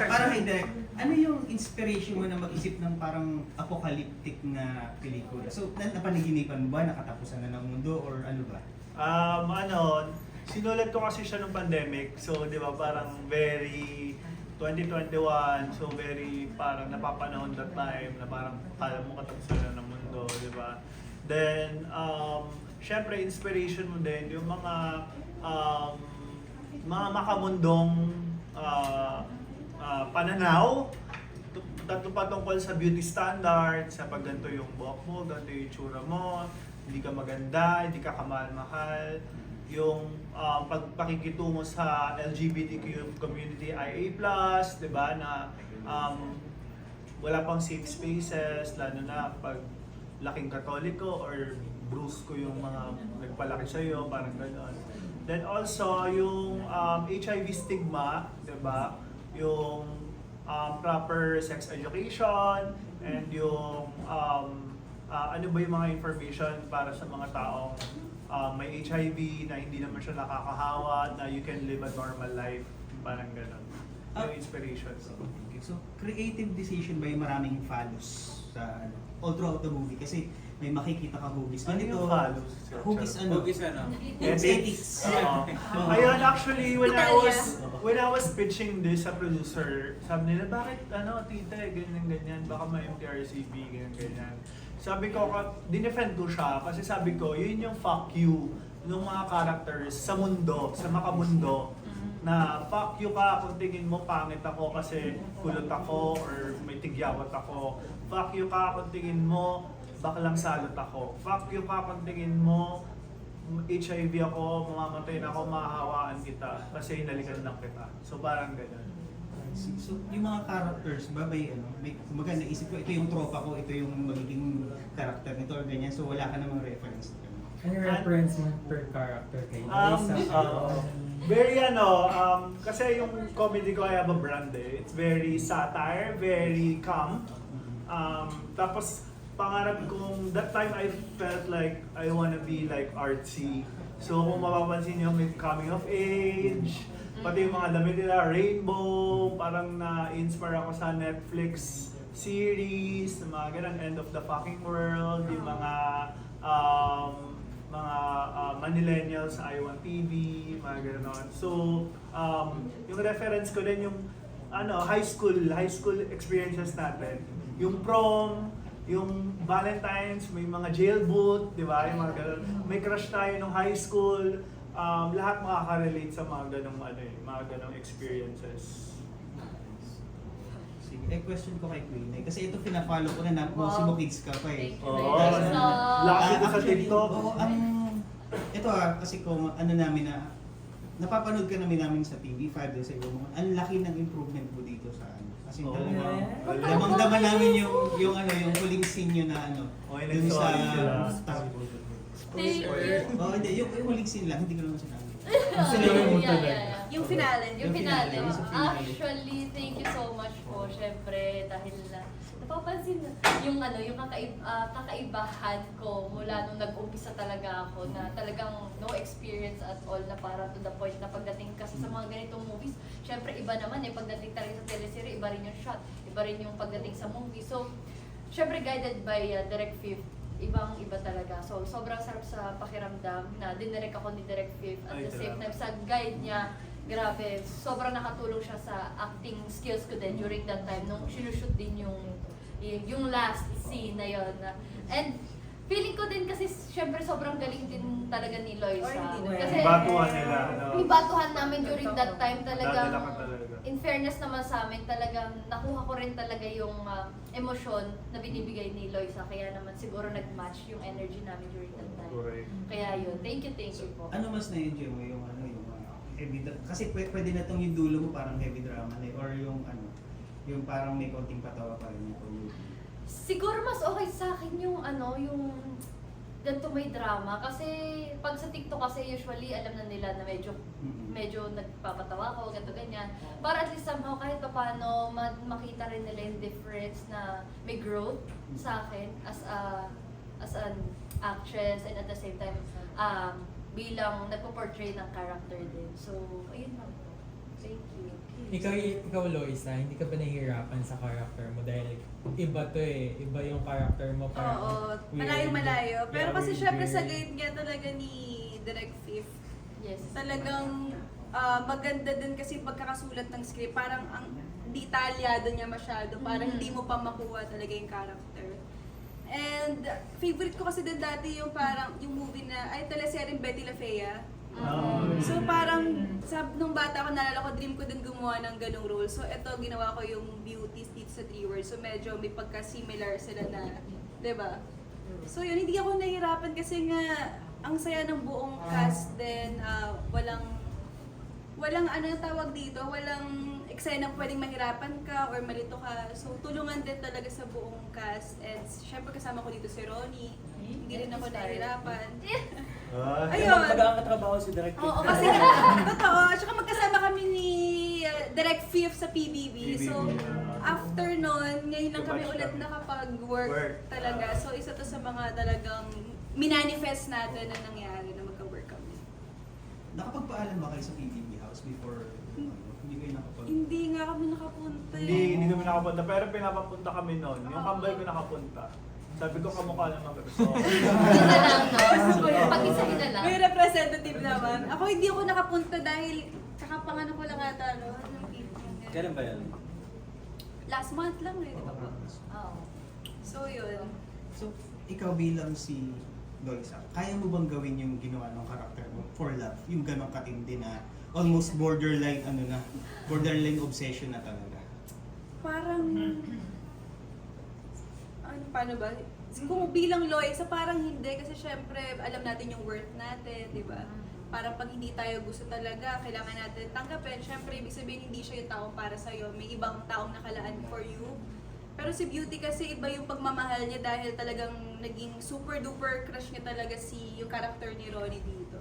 Parang hindi. Ano yung inspiration mo na mag-isip ng parang apocalyptic na pelikula? So, napanaginipan mo ba? Nakatapusan na ng mundo or ano ba? Sinulat ko kasi siya nung pandemic. So, di ba, parang very 2021. So, very parang napapanahon that time na parang kala mo katapusan na ng mundo, di ba? Then, syempre, inspiration mo din yung mga makamundong pananaw patungkol sa beauty standard, sa pag ganito yung buhok mo, ganito yung itsura mo, hindi ka maganda, hindi ka kamahal-mahal, yung pagpakikitungo sa LGBTQ community IA+, di ba, na wala pang safe spaces, lalo na pag laking katoliko or brusko yung mga nagpalaki sa'yo, parang gano'n. Then also, yung HIV stigma, di ba, yung proper sex education, and yung ano ba yung mga information para sa mga taong may HIV na hindi naman siya nakakahawa, na you can live a normal life, parang gano'n. Yung inspiration. So, creative decision ba yung maraming follows sa ano, all throughout the movie? Kasi may makikita ka hugis. Ano yung follows? Hugis ano? Hugis ano? Ethics. Ayun, actually, when I was pitching this sa producer, sabi nila, bakit tita, ganyan, baka may MTRCB, ganyan. Sabi ko, dinefend ko siya kasi sabi ko, yun yung fuck you ng mga characters sa mundo, sa makamundo, na fuck you ka kung tingin mo pangit ako kasi kulot ako or may tigyawat ako. Fuck you ka kung tingin mo baklang salot ako. Fuck you ka kung tingin mo HIV ako, mamamatay na ako, mahahawaan kita kasi hinalikan lang kita. So parang ganyan. So, yung mga characters ba, may kumbaga naisip ko, ito yung tropa ko, ito yung magiging character nito or ganyan, so wala ka namang reference. Ano reference mo per character kay Very kasi yung comedy ko, I have a brand eh. It's very satire, very calm. Tapos pangarap kong, that time I felt like I wanna be like artsy. So kung mapapansin niyo, may coming of age, pati yung mga damit nila, rainbow, parang na-inspire ako sa Netflix series, mga ganun, End of the Fucking World, yung mga Manillennials sa I1 TV, mga gano'n. So, yung reference ko din yung high school experiences natin. Yung prom, yung Valentine's, may mga jailboot, di ba? Yung mga gano'n. May crush tayo nung high school. Lahat makaka-relate sa mga ganong experiences. Sige, question ko kay Queen kasi ito pina-follow ko na Mosimo Kids ka pa eh. Laki ko sa TikTok. Ito kasi kung ano namin na napapanood ka namin sa TV 5 days ago, ang laki ng improvement mo dito sa ano. Kasi talaga damang-dama namin yung huling scene nyo na dun sa Thank you. hindi, yung huling scene lang, hindi ko naman sinabi. Yung finale. Yung finale. Actually, thank you so much po. Syempre, dahil napapansin yung kakaibahan ko mula nung nag-umpisa talaga ako na talagang no experience at all na para to the point na pagdating kasi sa mga ganitong movies, syempre iba naman pagdating talaga sa teleserye, iba rin yung shot, iba rin yung pagdating sa movie. So, syempre guided by Direct Fifth, ibang-iba talaga. So, sobrang sarap sa pakiramdam na dinirect ako ni Direct Fifth at the same time sa guide niya. Grabe, sobrang nakatulong siya sa acting skills ko din during that time nung sinushoot din yung last scene na yon. And feeling ko din kasi syempre sobrang galing din talaga ni Loisa. Kasi Batuhan nila. ibatuhan namin during that time talagang Dadala ka talaga. in fairness naman sa amin, talagang nakuha ko rin talaga yung emosyon na binibigay ni Loisa. Kaya naman siguro nag-match yung energy namin during that time. Correct. Kaya yun, thank you po. Ano mas na-enjoy mo yung heavy drama? Kasi pwede na tong yung dulo mo parang heavy drama na or yung yung parang may konting patawa pa rin yung Siguro mas okay sa akin yung yung ganito may drama. Kasi pag sa TikTok kasi usually alam na nila na medyo nagpapatawa ko, ganito ganyan. Para at least somehow kahit paano makita rin nila yung difference na may growth sa akin as an actress and at the same time bilang nagpo-portray ng character din. So, ayun lang po. Thank you. Ikaw Loisa, hindi ka ba nahihirapan sa character mo dahil iba to eh. Iba yung character mo parang Oo, weird. malayo-malayo. Pero Yeah, kasi weird, syempre sa weird. guide nga talaga ni Direct Fifth, Yes. talagang maganda din kasi pagkakasulat ng script, parang ang detalyado niya masyado, parang hindi mo pa makuha talaga yung character. And favorite ko kasi din dati yung parang yung movie na, ay teleseryeng Betty La Fea. So parang nung bata ako, naalala ko, dream ko din gumawa ng ganong role. So eto, ginawa ko yung beauties dito sa 3 words. So medyo may pagka-similar sila na, 'di ba? So yun, hindi ako nahihirapan kasi nga ang saya ng buong cast din. Walang ano tawag dito, walang eksena pwedeng mahirapan ka or malito ka. So tulungan din talaga sa buong cast. And syempre kasama ko dito si Ronnie. Hindi rin ako nahihirapan. Ayun. Magkakatrabaho si Direct Fifth. Oo, kasi totoo. Tsaka magkasama kami ni Direct Fifth sa PBB. So, after nun, ngayon lang kami ulit nakapag-work talaga. So, isa to sa mga talagang minanifest natin na nangyari na magka-work kami. Nakapagpaalam ba kayo sa PBB House before? Hindi kayo nakapag... Hindi nga kami nakapunta. Hindi kami nakapunta, pero pinapapunta kami noon. Yung kambal ko nakapunta. Sabi ko kamukha naman ko. So, Isa lang, no? Pag-isahin na lang. May representative naman. Ako hindi ako nakapunta dahil kakapangano ko lang ata, no? Kailan ba yan? Last month lang eh, di ba? Oo. So, yun. So, ikaw bilang si Loisa, kaya mo bang gawin yung ginawa ng karakter mo for love? Yung ganong katindi na almost borderline borderline obsession na talaga. Parang, paano ba? Kung bilang Loisa, parang hindi. Kasi syempre, alam natin yung worth natin, di ba? Parang pag hindi tayo gusto talaga, kailangan natin tanggapin. Syempre, ibig sabihin, hindi siya yung taong para sa'yo. May ibang taong nakalaan for you. Pero si Beauty kasi iba yung pagmamahal niya dahil talagang naging super duper crush niya talaga yung character ni Ronnie dito.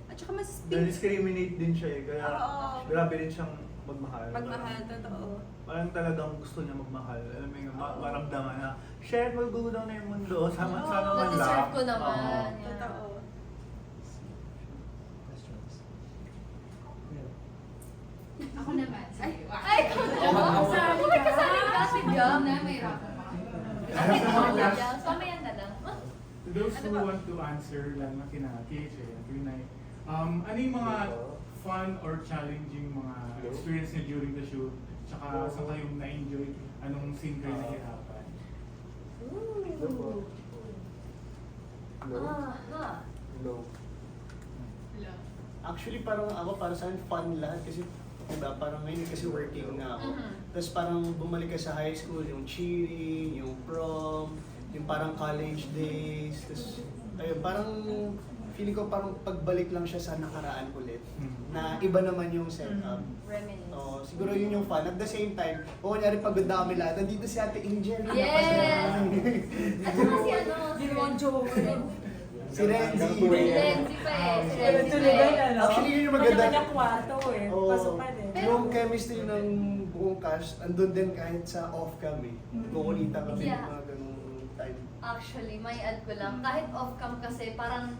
At saka mas discriminate din siya eh. Kaya Oo. grabe rin siyang magmahal. magmahal, totoo. Parang talagang gusto niya magmahal. Alam mo yung maramdaman na, share, maggugulang na yung mundo. Sana man lang. Na-deserve ko naman. Oo. Yeah. Totoo. Questions? Ako naman. Sige. Ay, bakit kasali ka si Jam? Na may rapa pa. Bakit mo na Jam? Pamayan na lang. To those who want to answer lang na kina KJ and Greenay, ano yung mga fun or challenging mga experience niyo during the shoot? Tsaka saan kayong na-enjoy? Anong scene kayo nahihirapan? Aha. No. Hello. Actually, parang ako, para sa akin, fun lahat kasi diba, parang ngayon kasi working na ako. Tapos parang bumalik ka sa high school, yung cheering, yung prom, yung parang college days. Tapos, ayun, parang feeling ko parang pagbalik lang siya sa nakaraan ulit. Na iba naman yung setup. Reminisce. Oo, siguro yun yung fun. At the same time, kung kunyari pagod na kami lahat, nandito si Ate Angel. Yes! At saka si ano, Si Renzi. si Renzi pa eh. Si Renzi pa eh. Actually, yun yung maganda. Kanya-kanya kwarto eh. Oo. Pasukan eh. Yung chemistry ng buong cast, andun din kahit sa off kami. Kukunita kami Yeah. mga ganung time. Actually, may add ko lang. Kahit off-cam kasi, parang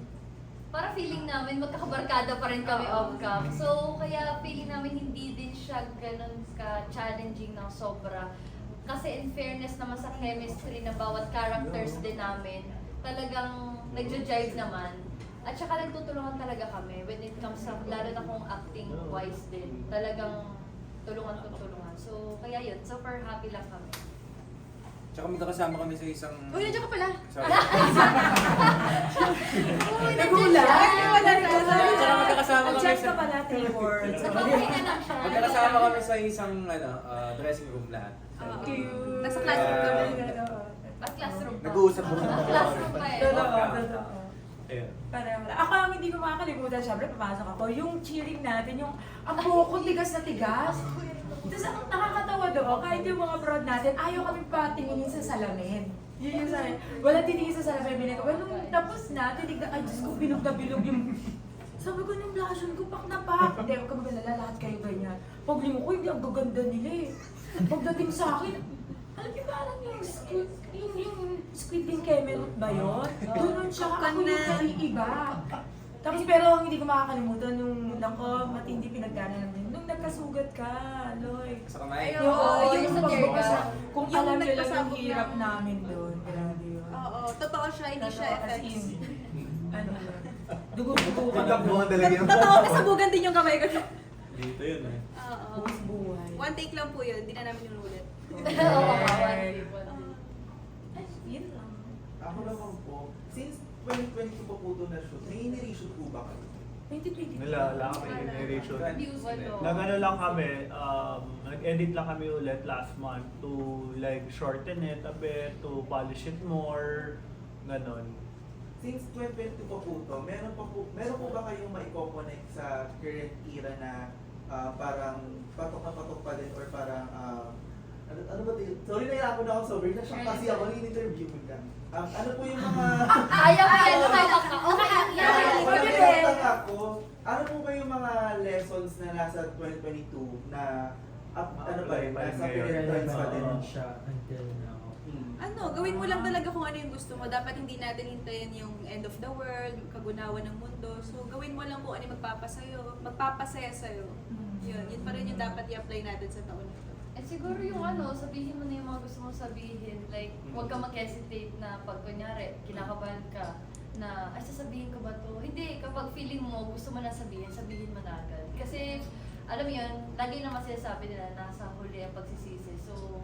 feeling namin magkakabarkada pa rin kami off-cam. So, kaya feeling namin hindi din siya ganun ka-challenging ng sobra. Kasi in fairness naman sa chemistry ng bawat characters din namin, talagang nagja-jive naman. At saka nagtutulungan talaga kami when it comes sa, lalo na kung acting-wise din. Talagang tulungan. So, kaya yun, super happy lang kami. Tsaka magkakasama kami sa isang... Uy, nandiyan ka pala. Sorry. Uy, Nagulat! Wala na Tsaka magkakasama kami Check sa... ka pala, T-Words. Nagpapahinga lang siya. Magkakasama kami sa isang dressing room lahat. Cute. Nasa classroom kami. At classroom pa. Nag-uusap po. Classroom pa eh. Totoo. Ayun. Pareho lang. Ako ang hindi ko makakalimutan, syempre papasok ako, yung cheering natin, yung ang buko tigas na tigas. Tapos ang nakakatawa doon, kahit yung mga broad natin, ayaw kami patinginin sa salamin. Yun yung sa wala tinigil sa salamin. Binigay ko. Nung tapos na, tinignan, ay Diyos ko, bilog na bilog yung... Sabi ko yung blushion ko, pak na pak. Hindi, huwag ka magalala, lahat kayo ganyan. Paglingo ko, hindi, ang gaganda nila eh. Pagdating sa akin, alam niyo ba lang yung Squid Game Camelot ba yun? Doon siya, ako yung naiiba. Tapos pero ang hindi ko makakalimutan yung nako matindi pinagdaanan namin. Nung nagkasugat ka, Loy. Sa kamay. Ayun. Yung sa pagbabasa. Terga. Kung Yung alam nyo lang yung nagpasabog hirap ng- namin doon. Grabe yun. Oo, totoo siya, hindi siya Totoo, as effects. in, ano yun. Dugo-dugo ka. Pagkakbuhan talaga yung... Totoo, kasabugan din yung kamay ko. Dito yun eh. Oo. Bukas buhay. One take lang po yun, hindi na namin yung ulit. Oo, kawan. Yun lang. Ako naman po, since 2022 pa po ito na shoot, may ini-reshoot po ba kayo? 2022. Wala kami generation. Walo. Nagano lang kami, nag-edit lang kami ulit last month to like shorten it a bit, to polish it more, ganon. Since 2022 pa po ito, meron po ba kayong maiko-connect sa current era na parang patok na patok pa din or parang ano ba din? Sorry, nahirapan ako sobrang na siya kasi ako in-interview mo ka. Ano po yung mga Ayaw ko yan, lumalak ka. Okay, Pagkakita ako, ano po ba yung mga lessons na nasa 2022 na ano ba rin, nasa current times pa din? Relevant siya until now. Ano, gawin mo lang talaga kung ano yung gusto mo. Dapat hindi natin hintayin yung end of the world, yung kagunawan ng mundo. So, gawin mo lang kung ano yung magpapasaya sa'yo. Yun pa rin yung dapat i-apply natin sa taon na ito. At siguro yung sabihin mo na yung mga gusto mong sabihin. Like, huwag ka mag-hesitate na pag kunyari, kinakabahan ka na, ay sasabihin ko ba to? Hindi, kapag feeling mo, gusto mo na sabihin mo na agad. Kasi, alam mo yun, lagi naman sinasabi nila, nasa huli ang pagsisisi. So,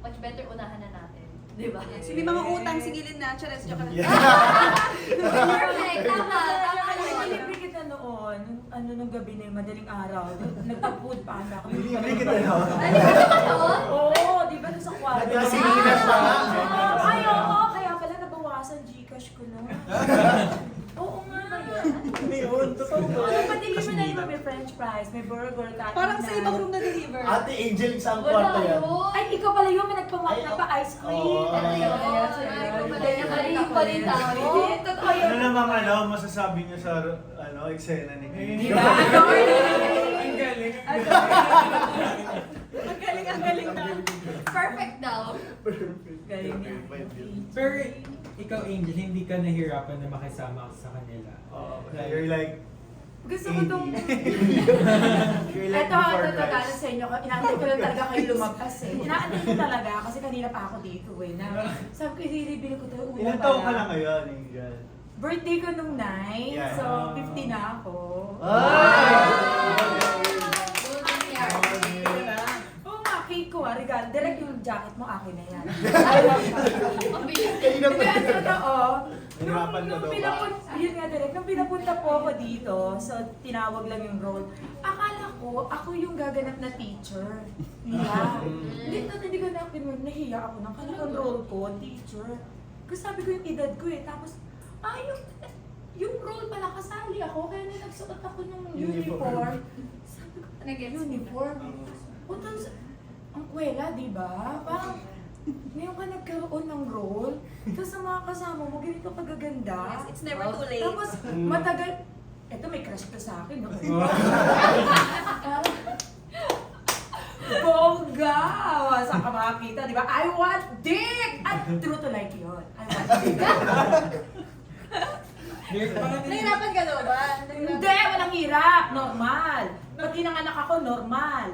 much better unahan na natin. Diba? Yes. May mga utang, sigilin na. Charas, joke lang. Perfect! Tama! Tama yun. Libre kita noon, nung gabi na yung madaling araw, nagpa-food panda ako. Hindi kita yun. Oo, di ba sa kwarto? Nagkasingin na siya. Ay, oo, kaya pala nabawasan Gcash ko noon. Oo nga. Ano yun? Totoo ba? Patigil mo na yung may french fries, may burger, kanin Parang na. sa ibang room na deliver. Ate Angel, isang Wala kwarto yan. yun. Ay, ikaw pala yung nagpamak na pa ice cream. Oo. Balik tayo. Totoo yun. Ano namang masasabi niyo sa eksena ni Kim? Di ba? Ang galing. Ang galing na. Perfect daw. Galing niya. Pero ikaw, Angel, hindi ka nahirapan na makisama sa kanila. You're like, Gusto ko tong... you're like Ito, before galing Christ. sa inyo. Inaantay ko lang talaga kayo lumabas eh. Inaantay ko talaga kasi kanina pa ako dito eh. Na, sabi ko, i-reveal ko to. Ilan taong ka lang ngayon, Angel? Birthday ko nung 9, Yeah. so 50 na ako. Golden year. Oo nga, cake ko regalo. Direct yung jacket mo, akin na yan. Ang bilis. Kanina Di pa. ba, totoo? Hirapan ka daw ba? Yun nga direct, nung pinapunta po ako dito, so tinawag lang yung role, akala ko, ako yung gaganap na teacher. Yeah. Hindi ko na nahiya ako ng kanilang role ko, teacher. Kasi sabi ko yung edad ko eh, tapos, yung role pala kasali ako, kaya na nagsuot ako ng uniform. Sabi ko, uniform? O tapos, ang kwela, di ba? Parang, ngayon ka nagkaroon ng role, tapos sa mga kasama mo, ganito kagaganda. Yes, it's never too late. Tapos, matagal, eto may crush ka sa akin, no? Bongga! Saan ka makakita, di ba? I want dick! At true to like yun. I want dick. Nahirapan ka daw ba? Hindi, walang hirap. Normal. Pag pinanganak ako, normal.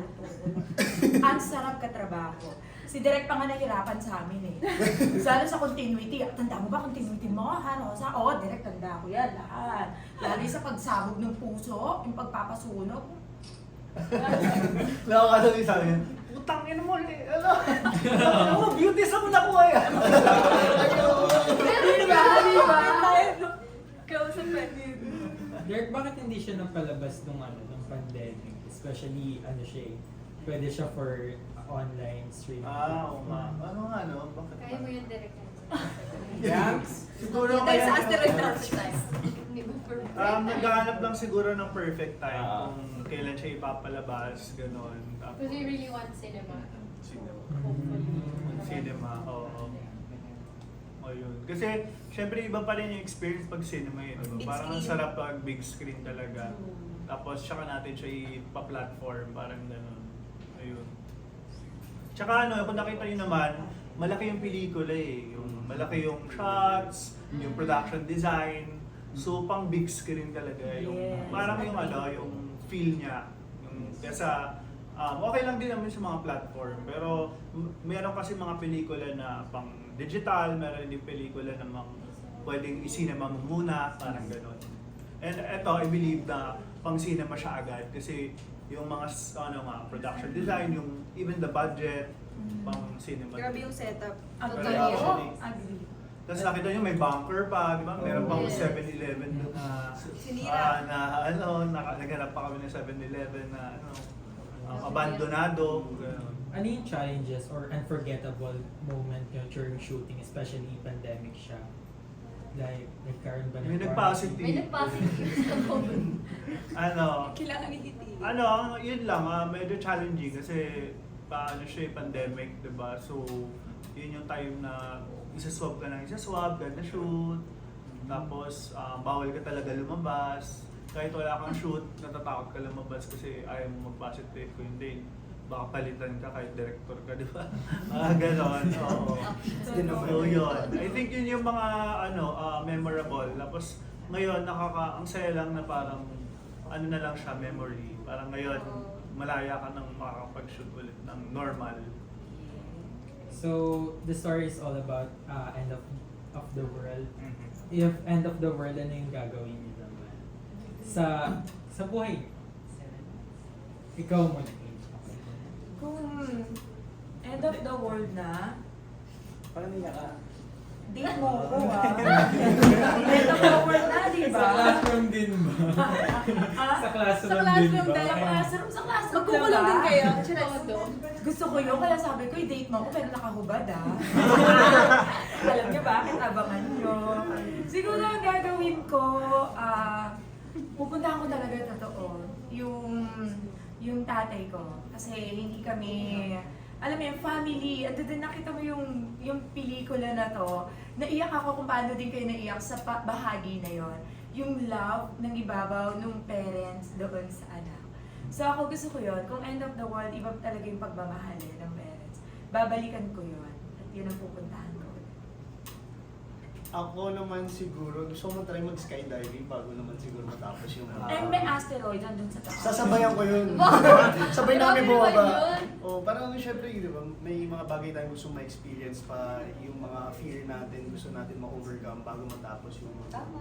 Ang sarap katrabaho. Si Direk pa nga nahirapan sa amin eh. Lalo sa continuity. Tanda mo ba continuity mo? Oo, Direk, tanda ko yan. Lahat. Lalo sa pagsabog ng puso, yung pagpapasunog. Nakakatabi sa amin, utangin mo ulit. Beauty sa mo nakuha yan. Di ba? Di ba? Kausap pa. Derek, bakit hindi siya napalabas nung pandemic? Especially, siya pwede siya for online streaming. Oo nga. Ano nga, no? Bakit? Kaya mo yung direct. Yanks? Siguro Dahil kaya... sa asteroid Perfect time. Hindi mo perfect. Naghahanap lang siguro ng perfect time Ah. kung kailan siya ipapalabas, gano'n. Tapos, Because we really want cinema. cinema, oo. O yun. Kasi, syempre iba pa rin yung experience pag cinema yun. Diba? Big Parang ang screen. sarap pag big screen talaga. Tapos, tsaka natin siya ipa-platform, parang gano'n. Ayun. Tsaka kung nakita nyo naman, malaki yung pelikula eh. Malaki yung shots, yung production design. So pang big screen talaga yung Yes. parang yung yung feel niya. Kesa okay lang din naman sa mga platform, pero meron kasi mga pelikula na pang digital, meron din pelikula na pwedeng i-cinema mo muna, parang gano'n. And eto, I believe na pang cinema siya agad kasi yung mga production design, yung even the budget, pang cinema. Grabe yung setup. Agree. Actually. Agree. Tapos nakita nyo may bunker pa, di ba? Meron pang Yes. 7-Eleven doon na Sinira. naghanap pa kami ng 7-Eleven na abandonado. Ganun. Ano yung challenges or unforgettable moment nyo during shooting, especially pandemic siya? Like, nagkaroon ba ng May nag-positive. May nag-positive sa COVID. Kailangan ihiti. Yun lang, medyo challenging kasi paano siya pandemic, di ba? So, yun yung time na isa-swab ka ng isa-swab, ganda shoot. Tapos, bawal ka talaga lumabas. Kahit wala kang shoot, natatakot ka lumabas kasi ayaw mo mag-positive. Kung hindi, baka palitan ka kahit director ka, di ba? Ganon, oo. So, yun. I think yun yung mga, memorable. Tapos, ngayon, ang saya lang na parang, na lang siya, memory. Parang ngayon, malaya ka nang makakapag-shoot ulit ng normal. So, the story is all about end of the world. If end of the world, ano yung gagawin niyo naman? Sa buhay. Ikaw muna. Kung end of the world na, Parang niya ka. date mo ko end of the world na, di ba? Sa classroom din ba? Sa classroom din ba? Sa classroom Magkukulong din kayo. Gusto ko yun, kaya sabi ko, i-date mo ako pero nakahubad Alam niyo bakit? Abangan niyo. Siguro ang gagawin ko, pupuntahan ko talaga totoo, yung tatay ko. Kasi hindi kami, alam mo yung family, at doon nakita mo yung pelikula na to, naiyak ako kung paano din kayo naiyak sa bahagi na yon. Yung love ng ibabaw ng parents doon sa anak. So ako gusto ko yon, kung end of the world, iba talaga yung pagmamahal ng parents. Babalikan ko yon at yun ang pupuntahan ko. Ako naman siguro, gusto ko try mag-skydiving bago naman siguro matapos yung May asteroid nandun sa taas. sasabayan ko yun. Sabay namin Grabe bumaba. naman yun. Parang syempre, di ba, may mga bagay tayong gusto ma-experience pa, yung mga fear natin, gusto natin ma-overcome bago matapos yung Tama.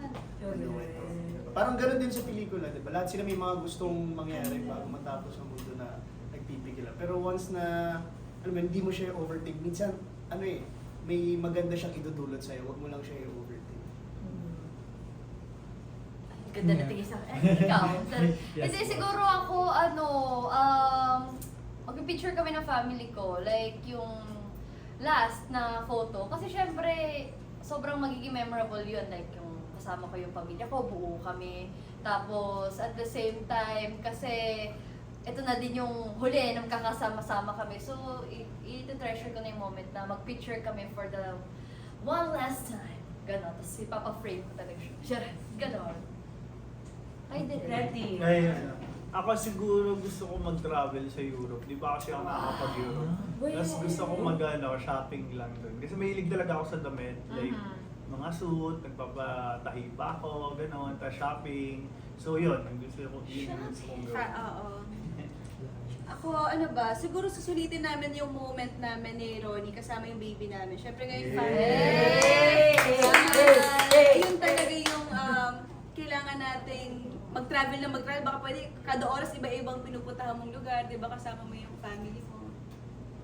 Parang ganun din sa pelikula, di ba? Lahat sila may mga gustong mangyari bago matapos ang mundo na nagpipigil. Pero once na, hindi mo siya overtake, minsan, may maganda siyang idudulot sa'yo, huwag mo lang siya i-overtake. Ganda na tingin sa ikaw. Yes, Kasi po. siguro ako, mag-picture kami ng family ko. Like, yung last na photo. Kasi syempre, sobrang magiging memorable yun. Like, yung kasama ko yung pamilya ko, buo kami. Tapos, at the same time, kasi ito na din yung huli nang kakasama-sama kami. So, i-treasure ko na yung moment na mag-picture kami for the one last time. Ganon. Tapos ipapa-frame ko talaga siya. Ganon. I did it. Ready. Ako siguro gusto ko mag-travel sa Europe. Di ba kasi ako nakakapag-Europe? Tapos gusto ko shopping lang doon. Kasi mahilig talaga ako sa damit. Like, mga suit, nagpapatahi pa ako, gano'n, tapos shopping. So yun, gusto kong gawin. Oo. Ako, siguro susulitin namin yung moment namin ni Ronnie kasama yung baby namin. Siyempre ngayon family. Yun talaga yung kailangan nating mag-travel na mag-travel. Baka pwede kada oras iba-ibang pinupuntahan mong lugar, di ba, kasama mo yung family mo.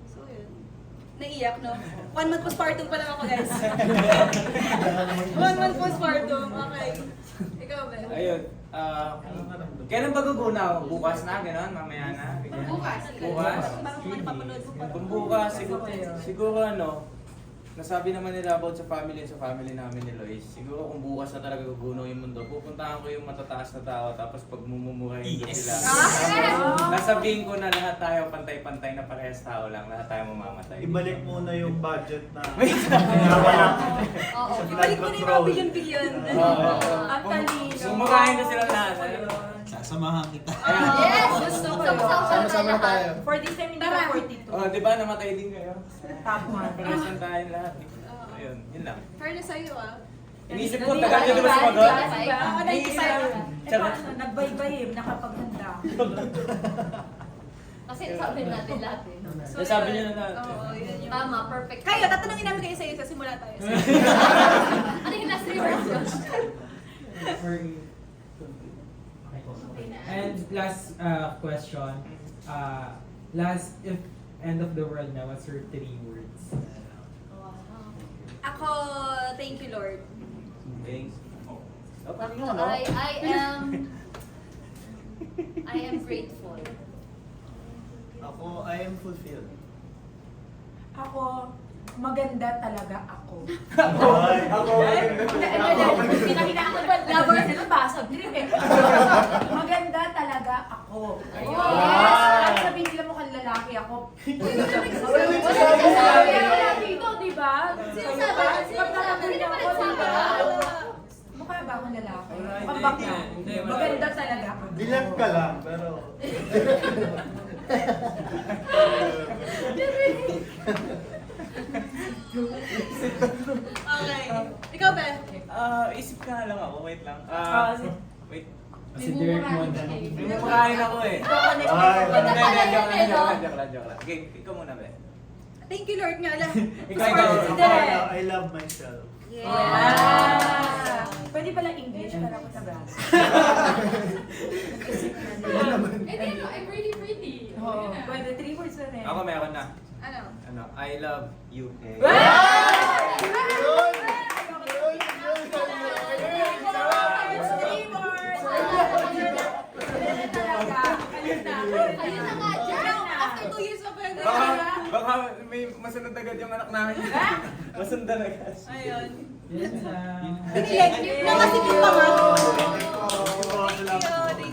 So yun. Naiyak, no? 1 month postpartum pa lang ako, guys. 1 month postpartum, okay. Ikaw ba? Ayun. Kailan ba guguna? Bukas na, gano'n? Mamaya na? ganyan? Bukas. Bukas? Baka kung ano papanood mo pa. Kung bukas, siguro nasabi naman nila about sa family namin ni Lois. Siguro kung bukas na talaga gugunaw yung mundo, pupuntahan ko yung matataas na tao, tapos pagmumurahin ko sila. Nasabihin ko na lahat tayo pantay-pantay na parehas tao lang, lahat tayo mamamatay. Ibalik muna yung budget na Oo. Ibalik mo na yung mga billion-billion. Ang talino. Sumurahin ko sila lahat. Sasamahan kita. Yes! Gusto ko. Sama-sama tayo. For this time, hindi ka 42. Oh, di ba namatay din kayo? Top 1. Parehas lang tayo lahat. Ayun, yun lang. Fairness sa'yo, Inisip ko, tagal nyo diba sumagot? Oo, 95. Tsaka, Nagbaybay nakapaghanda. Kasi sabi natin lahat eh. nasabi nyo na lahat. Oo, yun yung... Tama, perfect. Kayo, tatanungin namin kayo sa isa, simula tayo. Ano yung last reverse yun? And last question. Last, if end of the world na, what's your 3 words? Wow. Ako, thank you Lord. Thanks. I am grateful. Ako, I am fulfilled. Ako, maganda talaga ako. Ako, Pinakita ko ba, lovers nito, basag trip eh. Maganda talaga ako. Ayun. Yes! At sabihin nila mukhang lalaki ako. Wala Sabi ako lang dito, di ba? Sinasabi. Pag nakabili ako, di ba? Sinasabi. Mukha ba akong lalaki? Mukhang bakla. Maganda talaga ako. Bilang ka lang, pero... Okay. Ikaw, Beth? Isip ka na lang ako, wait lang. Wait. Si Derek mo na. May mumakain ako eh. Ay, Joke lang. Okay, ikaw muna ba? Thank you Lord nga lang. Ikaw. I love myself. Yeah! Pwede pala English para ako Tagalog. And then, I'm really pretty. Oo, pwede 3 words na rin. Ako meron na. Ano? I love you. Ayun na nga dyan. After 2 years na pwede. Baka may masunod agad yung anak namin. Masundan agad. Ayun. Yes, Pinilig. Nakasikip pa nga. Thank you. Thank you.